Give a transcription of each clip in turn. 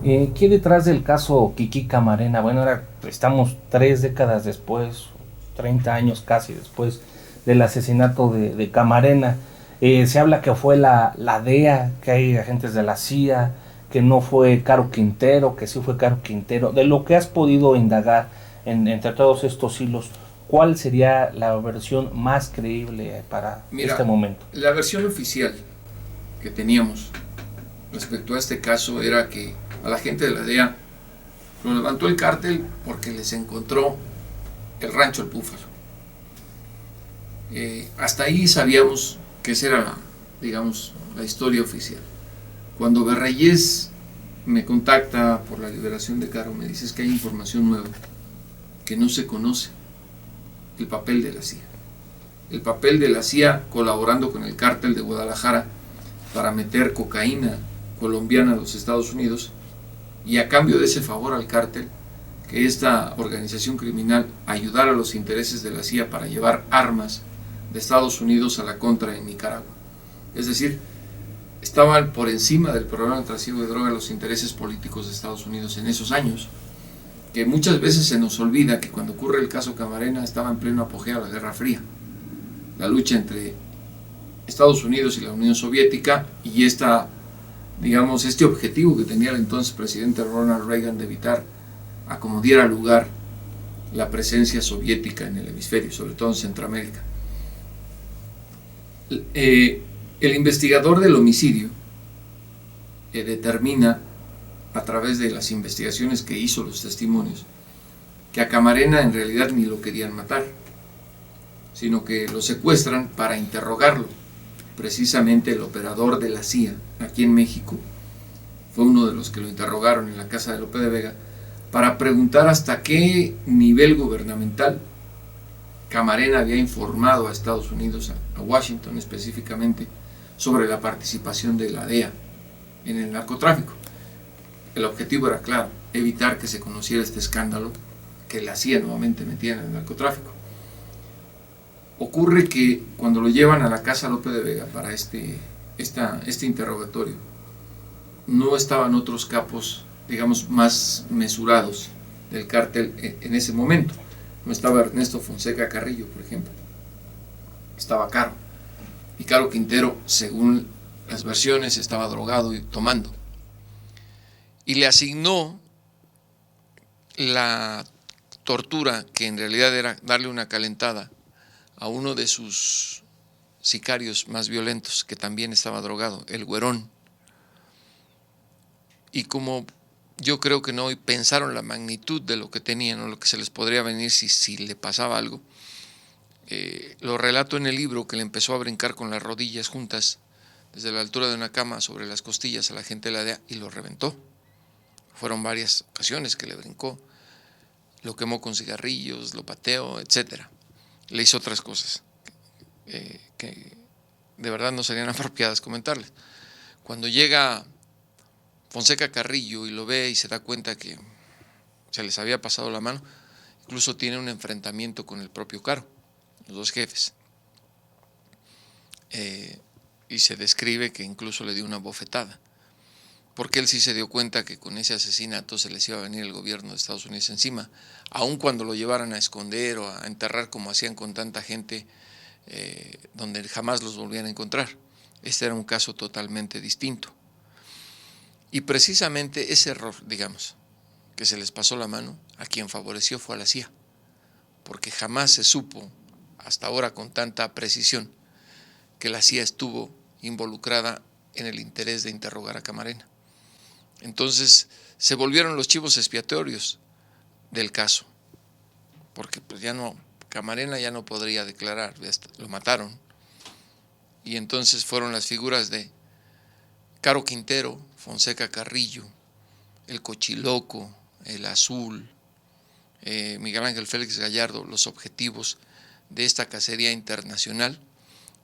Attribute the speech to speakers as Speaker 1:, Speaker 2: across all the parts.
Speaker 1: ¿Qué hay detrás del caso Kiki Camarena? Bueno, ahora estamos 3 décadas después, 30 años casi después del asesinato de Camarena. Se habla que fue la DEA, que hay agentes de la CIA, que no fue Caro Quintero, que sí fue Caro Quintero. De lo que has podido indagar entre todos estos hilos, ¿cuál sería la versión más creíble para este
Speaker 2: Mira,
Speaker 1: momento?
Speaker 2: la versión oficial que teníamos respecto a este caso era que a la gente de la DEA lo levantó el cártel porque les encontró el rancho El Búfalo. Hasta ahí sabíamos que esa era, digamos, la historia oficial. Cuando Berreyes me contacta por la liberación de Caro, me dices que hay información nueva, que no se conoce, el papel de la CIA. El papel de la CIA colaborando con el cártel de Guadalajara para meter cocaína colombiana a los Estados Unidos, y a cambio de ese favor al cártel, que esta organización criminal ayudara a los intereses de la CIA para llevar armas de Estados Unidos a la contra en Nicaragua. Es decir, estaban por encima del programa de trasiego de droga los intereses políticos de Estados Unidos en esos años, que muchas veces se nos olvida que cuando ocurre el caso Camarena estaba en pleno apogeo la Guerra Fría, la lucha entre Estados Unidos y la Unión Soviética, y digamos, este objetivo que tenía el entonces presidente Ronald Reagan de evitar a como diera lugar la presencia soviética en el hemisferio, sobre todo en Centroamérica. El investigador del homicidio determina, a través de las investigaciones que hizo, los testimonios, que a Camarena en realidad ni lo querían matar, sino que lo secuestran para interrogarlo. Precisamente el operador de la CIA aquí en México fue uno de los que lo interrogaron en la casa de Lope de Vega para preguntar hasta qué nivel gubernamental Camarena había informado a Estados Unidos, a Washington específicamente, sobre la participación de la DEA en el narcotráfico. El objetivo era claro, evitar que se conociera este escándalo que la CIA nuevamente metía en el narcotráfico. Ocurre que cuando lo llevan a la casa Lope de Vega para este interrogatorio, no estaban otros capos, digamos, más mesurados del cártel en ese momento. No estaba Ernesto Fonseca Carrillo, por ejemplo. Estaba Caro. Y Caro Quintero, según las versiones, estaba drogado y tomando. Y le asignó la tortura, que en realidad era darle una calentada a uno de sus sicarios más violentos, que también estaba drogado, el Güerón. Y como yo creo que no pensaron la magnitud de lo que tenían o lo que se les podría venir si le pasaba algo, lo relato en el libro, que le empezó a brincar con las rodillas juntas desde la altura de una cama sobre las costillas a la gente de la DEA y lo reventó. Fueron varias ocasiones que le brincó, lo quemó con cigarrillos, lo pateó, etc. Le hizo otras cosas que de verdad no serían apropiadas comentarles. Cuando llega Fonseca Carrillo y lo ve y se da cuenta que se les había pasado la mano, incluso tiene un enfrentamiento con el propio Caro, los dos jefes. Y se describe que incluso le dio una bofetada, porque él sí se dio cuenta que con ese asesinato se les iba a venir el gobierno de Estados Unidos encima, aun cuando lo llevaran a esconder o a enterrar como hacían con tanta gente, donde jamás los volvían a encontrar. Este era un caso totalmente distinto. Y precisamente ese error, digamos, que se les pasó la mano, a quien favoreció fue a la CIA, porque jamás se supo, hasta ahora con tanta precisión, que la CIA estuvo involucrada en el interés de interrogar a Camarena. Entonces se volvieron los chivos expiatorios del caso, porque pues ya no, Camarena ya no podría declarar, lo mataron. Y entonces fueron las figuras de Caro Quintero, Fonseca Carrillo, el Cochiloco, el Azul, Miguel Ángel Félix Gallardo, los objetivos de esta cacería internacional,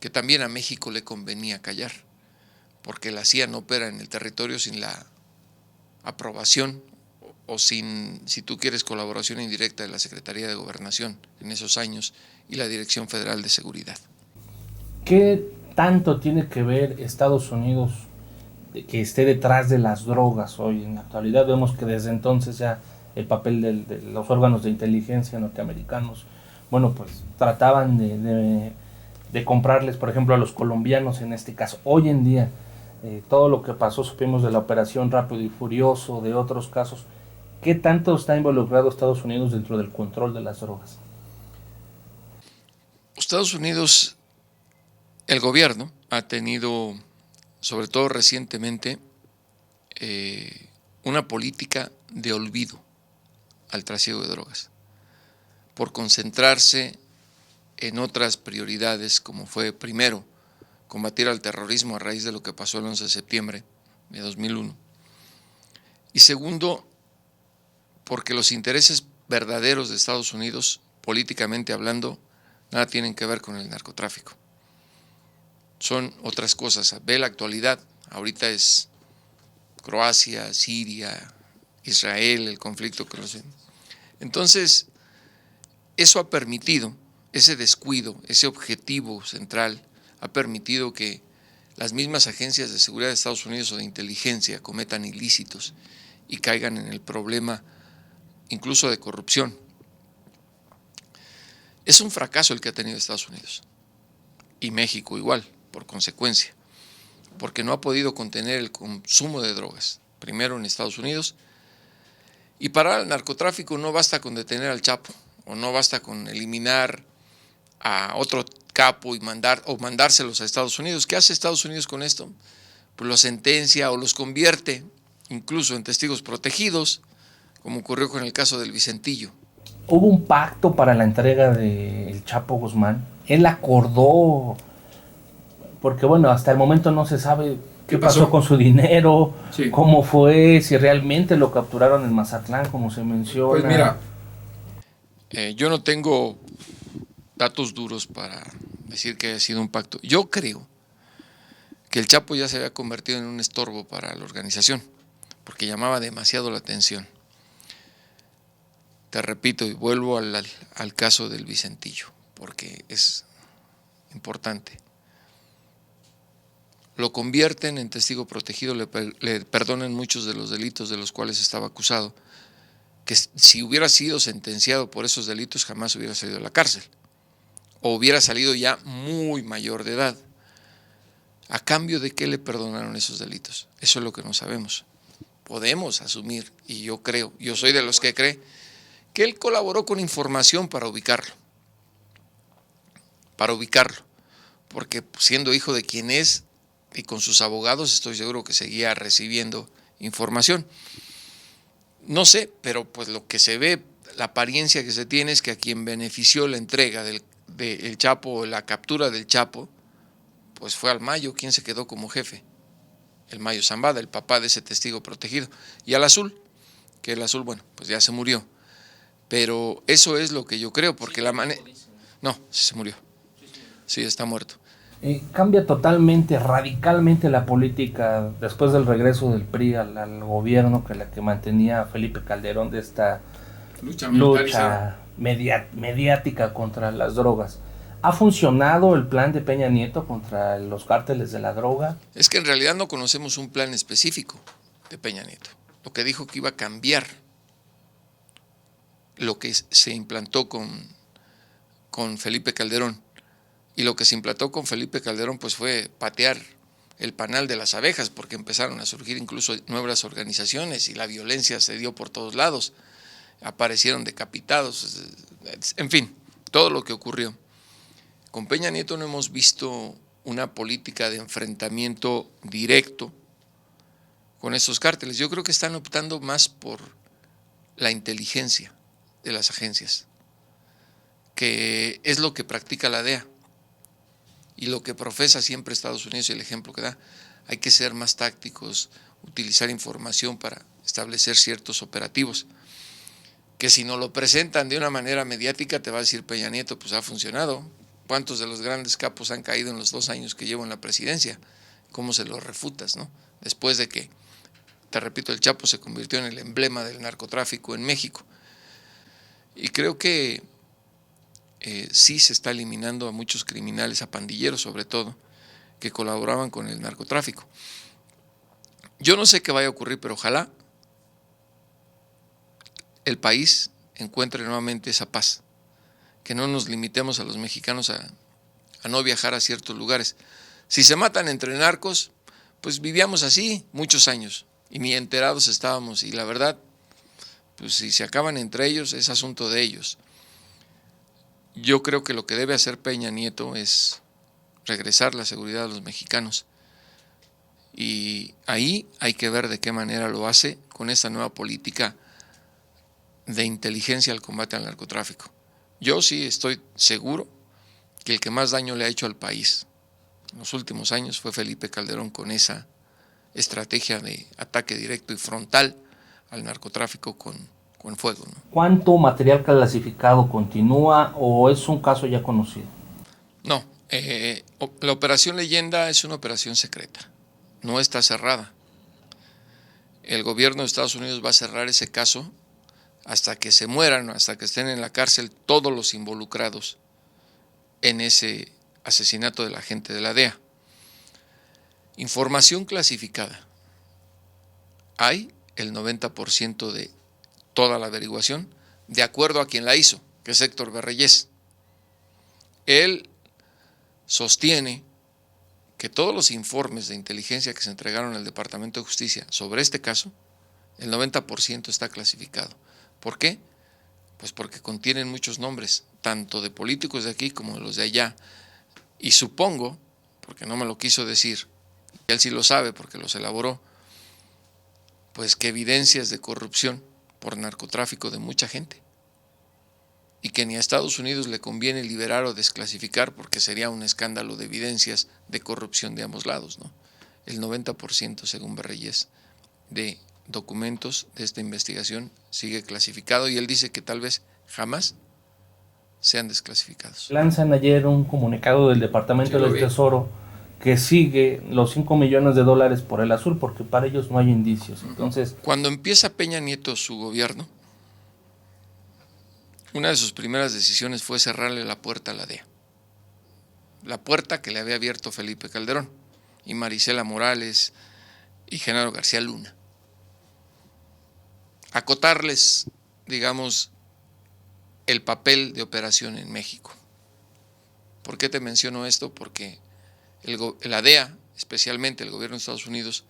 Speaker 2: que también a México le convenía callar, porque la CIA no opera en el territorio sin la aprobación o sin, si tú quieres, colaboración indirecta de la Secretaría de Gobernación en esos años y la Dirección Federal de Seguridad.
Speaker 1: ¿Qué tanto tiene que ver Estados Unidos que esté detrás de las drogas hoy en la actualidad. Vemos que desde entonces ya el papel de los órganos de inteligencia norteamericanos, bueno, pues trataban de comprarles, por ejemplo, a los colombianos en este caso. Hoy en día, todo lo que pasó, supimos de la operación Rápido y Furioso, de otros casos. ¿Qué tanto está involucrado Estados Unidos dentro del control de las drogas?
Speaker 2: Estados Unidos, el gobierno ha tenido, sobre todo recientemente, una política de olvido al trasiego de drogas, por concentrarse en otras prioridades, como fue primero combatir al terrorismo a raíz de lo que pasó el 11 de septiembre de 2001, y segundo, porque los intereses verdaderos de Estados Unidos, políticamente hablando, nada tienen que ver con el narcotráfico. Son otras cosas. Ve la actualidad. Ahorita es Croacia, Siria, Israel, el conflicto que los... Entonces, eso ha permitido, ese descuido, ese objetivo central, ha permitido que las mismas agencias de seguridad de Estados Unidos o de inteligencia cometan ilícitos y caigan en el problema incluso de corrupción. Es un fracaso el que ha tenido Estados Unidos y México igual, por consecuencia, porque no ha podido contener el consumo de drogas, primero en Estados Unidos, y parar el narcotráfico no basta con detener al Chapo, o no basta con eliminar a otro capo y mandárselos a Estados Unidos. ¿Qué hace Estados Unidos con esto? Pues los sentencia o los convierte incluso en testigos protegidos, como ocurrió con el caso del Vicentillo.
Speaker 1: Hubo un pacto para la entrega del Chapo Guzmán. Él acordó, porque bueno, hasta el momento no se sabe qué pasó con su dinero, sí, cómo fue, si realmente lo capturaron en Mazatlán, como se menciona.
Speaker 2: Pues mira, yo no tengo datos duros para decir que haya sido un pacto. Yo creo que el Chapo ya se había convertido en un estorbo para la organización, porque llamaba demasiado la atención. Te repito y vuelvo al caso del Vicentillo, porque es importante. Lo convierten en testigo protegido, le perdonan muchos de los delitos de los cuales estaba acusado, que si hubiera sido sentenciado por esos delitos jamás hubiera salido de la cárcel, o hubiera salido ya muy mayor de edad. ¿A cambio de qué le perdonaron esos delitos? Eso es lo que no sabemos. Podemos asumir, y yo creo, yo soy de los que cree, que él colaboró con información para ubicarlo, porque siendo hijo de quien es y con sus abogados estoy seguro que seguía recibiendo información. No sé, pero pues lo que se ve, la apariencia que se tiene es que a quien benefició la entrega del Chapo, la captura del Chapo, pues fue al Mayo, quien se quedó como jefe, el Mayo Zambada, el papá de ese testigo protegido, y al Azul, que el Azul, bueno, pues ya se murió. Pero eso es lo que yo creo, porque la manera... No, se murió. Sí, está muerto.
Speaker 1: Cambia totalmente, radicalmente la política después del regreso del PRI al gobierno, que la que mantenía Felipe Calderón, de esta lucha mediática contra las drogas. ¿Ha funcionado el plan de Peña Nieto contra los cárteles de la droga?
Speaker 2: Es que en realidad no conocemos un plan específico de Peña Nieto. Lo que dijo que iba a cambiar lo que se implantó con Felipe Calderón. Y lo que se implantó con Felipe Calderón pues fue patear el panal de las abejas, porque empezaron a surgir incluso nuevas organizaciones y la violencia se dio por todos lados. Aparecieron decapitados, en fin, todo lo que ocurrió. Con Peña Nieto no hemos visto una política de enfrentamiento directo con estos cárteles. Yo creo que están optando más por la inteligencia de las agencias, que es lo que practica la DEA y lo que profesa siempre Estados Unidos y el ejemplo que da. Hay que ser más tácticos, utilizar información para establecer ciertos operativos, que si no lo presentan de una manera mediática te va a decir Peña Nieto, pues ha funcionado. ¿Cuántos de los grandes capos han caído en los 2 años que llevo en la presidencia? ¿Cómo se los refutas, no? Después de que, te repito, el Chapo se convirtió en el emblema del narcotráfico en México. Y creo que sí se está eliminando a muchos criminales, a pandilleros sobre todo, que colaboraban con el narcotráfico. Yo no sé qué vaya a ocurrir, pero ojalá el país encuentre nuevamente esa paz, que no nos limitemos a los mexicanos a no viajar a ciertos lugares. Si se matan entre narcos, pues vivíamos así muchos años y ni enterados estábamos, y la verdad, pues si se acaban entre ellos es asunto de ellos. Yo creo que lo que debe hacer Peña Nieto es regresar la seguridad a los mexicanos, y ahí hay que ver de qué manera lo hace con esta nueva política de inteligencia al combate al narcotráfico. Yo sí estoy seguro que el que más daño le ha hecho al país en los últimos años fue Felipe Calderón, con esa estrategia de ataque directo y frontal al narcotráfico con fuego, ¿no?
Speaker 1: ¿Cuánto material clasificado continúa o es un caso ya conocido?
Speaker 2: No, la operación Leyenda es una operación secreta, no está cerrada. El gobierno de Estados Unidos va a cerrar ese caso hasta que se mueran, hasta que estén en la cárcel todos los involucrados en ese asesinato de la gente de la DEA. Información clasificada. Hay el 90% de toda la averiguación, de acuerdo a quien la hizo, que es Héctor Berreyes. Él sostiene que todos los informes de inteligencia que se entregaron al Departamento de Justicia sobre este caso, el 90% está clasificado. ¿Por qué? Pues porque contienen muchos nombres, tanto de políticos de aquí como de los de allá. Y supongo, porque no me lo quiso decir, y él sí lo sabe porque los elaboró, pues que evidencias de corrupción por narcotráfico de mucha gente, y que ni a Estados Unidos le conviene liberar o desclasificar porque sería un escándalo de evidencias de corrupción de ambos lados, ¿no? El 90%, según Berreyes, de documentos de esta investigación sigue clasificado, y él dice que tal vez jamás sean desclasificados.
Speaker 1: Lanzan ayer un comunicado del Departamento del Tesoro que sigue los 5 millones de dólares por el azul, porque para ellos no hay indicios. Entonces,
Speaker 2: cuando empieza Peña Nieto su gobierno, una de sus primeras decisiones fue cerrarle la puerta a la DEA. La puerta que le había abierto Felipe Calderón y Marisela Morales y Genaro García Luna. Acotarles, digamos, el papel de operación en México. ¿Por qué te menciono esto? Porque la DEA, especialmente el gobierno de Estados Unidos,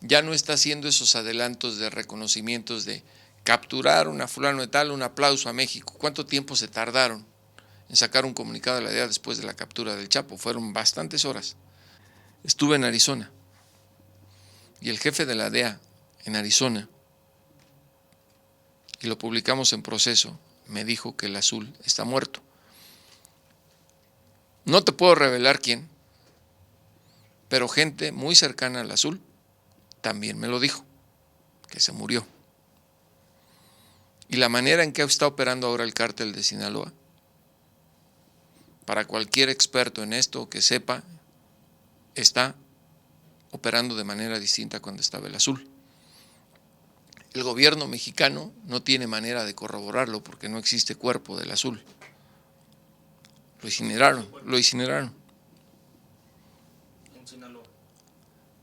Speaker 2: ya no está haciendo esos adelantos de reconocimientos de capturar a fulano de tal, un aplauso a México. ¿Cuánto tiempo se tardaron en sacar un comunicado de la DEA después de la captura del Chapo? Fueron bastantes horas. Estuve en Arizona y el jefe de la DEA en Arizona, y lo publicamos en Proceso, me dijo que el azul está muerto. No te puedo revelar quién, pero gente muy cercana al azul también me lo dijo, que se murió. Y la manera en que está operando ahora el cártel de Sinaloa, para cualquier experto en esto que sepa, está operando de manera distinta cuando estaba el azul. El gobierno mexicano no tiene manera de corroborarlo porque no existe cuerpo del azul. Lo incineraron.
Speaker 1: ¿En Sinaloa?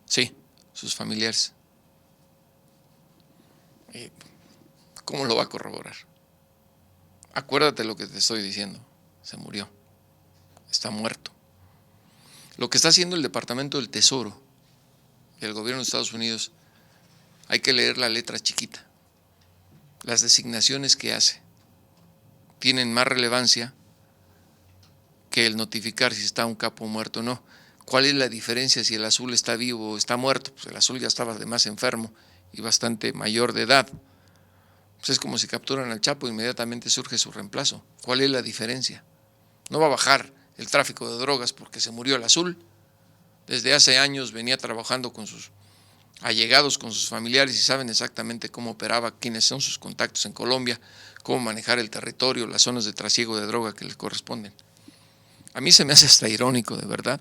Speaker 2: Sí, sus familiares. ¿Cómo lo va a corroborar? Acuérdate lo que te estoy diciendo. Se murió. Está muerto. Lo que está haciendo el Departamento del Tesoro y el gobierno de Estados Unidos, hay que leer la letra chiquita. Las designaciones que hace tienen más relevancia que el notificar si está un capo muerto o no. ¿Cuál es la diferencia si el azul está vivo o está muerto? Pues el azul ya estaba además enfermo y bastante mayor de edad. Pues es como si capturan al Chapo, inmediatamente surge su reemplazo. ¿Cuál es la diferencia? No va a bajar el tráfico de drogas porque se murió el azul. Desde hace años venía trabajando con sus allegados, con sus familiares, y saben exactamente cómo operaba, quiénes son sus contactos en Colombia, cómo manejar el territorio, las zonas de trasiego de droga que les corresponden. A mí se me hace hasta irónico, de verdad,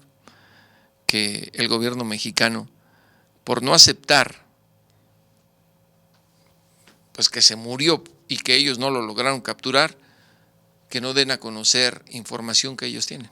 Speaker 2: que el gobierno mexicano, por no aceptar pues que se murió y que ellos no lo lograron capturar, que no den a conocer información que ellos tienen.